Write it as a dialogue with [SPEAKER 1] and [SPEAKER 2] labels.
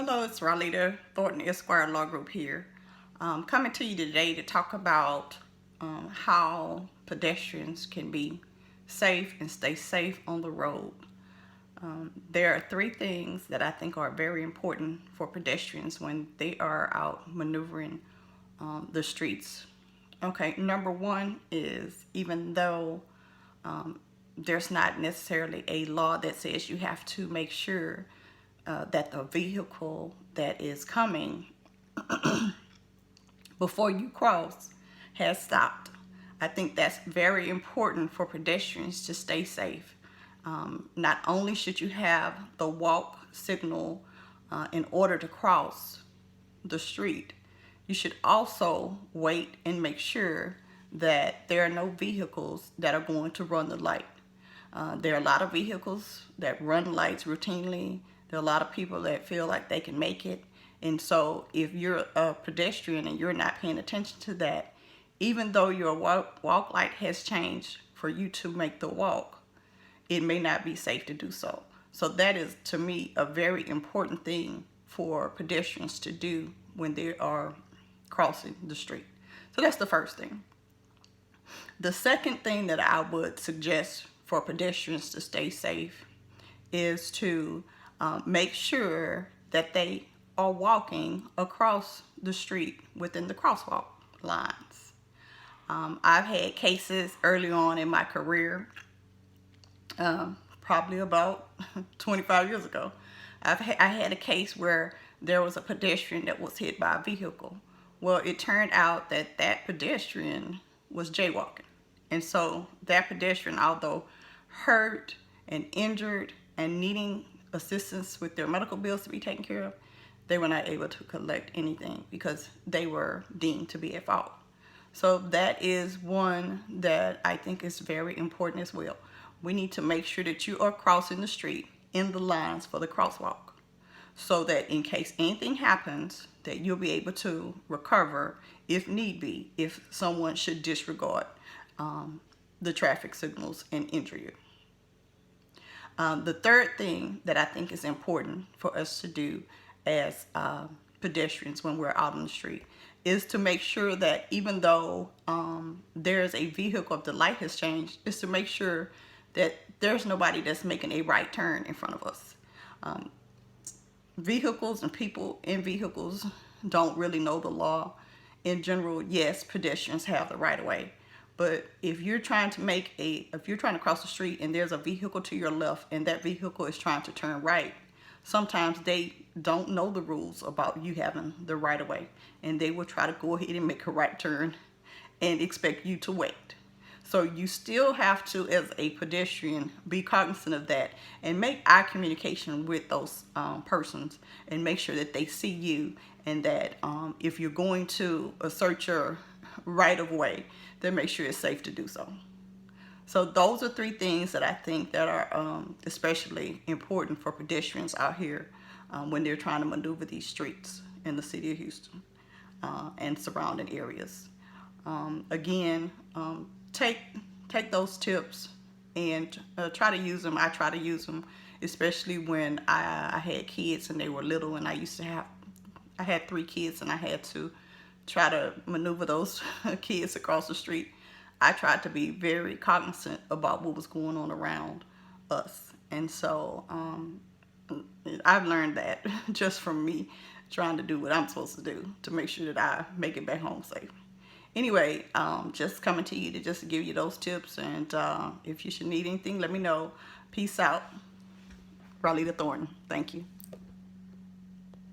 [SPEAKER 1] Hello, it's Ralita, Thornton Esquire Law Group here. Coming to you today to talk about how pedestrians can be safe and stay safe on the road. There are three things that I think are very important for pedestrians when they are out maneuvering the streets. Okay, number one is, even though there's not necessarily a law that says you have to make sure that the vehicle that is coming before you cross has stopped. I think that's very important for pedestrians to stay safe. Not only should you have the walk signal in order to cross the street, you should also wait and make sure that there are no vehicles that are going to run the light. There are a lot of vehicles that run lights routinely. There are a lot of people that feel like they can make it. And so if you're a pedestrian and you're not paying attention to that, even though your walk light has changed for you to make the walk, it may not be safe to do so. So that is, to me, a very important thing for pedestrians to do when they are crossing the street. So that's the first thing. The second thing that I would suggest for pedestrians to stay safe is to make sure that they are walking across the street within the crosswalk lines. I've had cases early on in my career, probably about 25 years ago. I had a case where there was a pedestrian that was hit by a vehicle. Well, it turned out that that pedestrian was jaywalking. And so that pedestrian, although hurt and injured and needing assistance with their medical bills to be taken care of, they were not able to collect anything because they were deemed to be at fault. So that is one that I think is very important as well. We need to make sure that you are crossing the street in the lines for the crosswalk, so that in case anything happens, that you'll be able to recover if need be, if someone should disregard the traffic signals and injure you. The third thing that I think is important for us to do as pedestrians when we're out on the street is to make sure that even though there's a vehicle, if the light has changed, is to make sure that there's nobody that's making a right turn in front of us. Vehicles and people in vehicles don't really know the law. In general, yes, pedestrians have the right of way. But if you're trying to cross the street and there's a vehicle to your left and that vehicle is trying to turn right, sometimes they don't know the rules about you having the right of way, and they will try to go ahead and make a right turn and expect you to wait. So you still have to, as a pedestrian, be cognizant of that and make eye communication with those persons and make sure that they see you, and that if you're going to assert your right of way, then make sure it's safe to do so. So those are three things that I think that are especially important for pedestrians out here when they're trying to maneuver these streets in the city of Houston and surrounding areas. Again, take those tips and try to use them. I try to use them, especially when I had kids and they were little, and I had 3 kids and I had to try to maneuver those kids across the street. I tried to be very cognizant about what was going on around us. And so I've learned that just from me trying to do what I'm supposed to do to make sure that I make it back home safe. Anyway, just coming to you to just give you those tips, and if you should need anything, let me know. Peace out. Ralita Thornton. Thank you.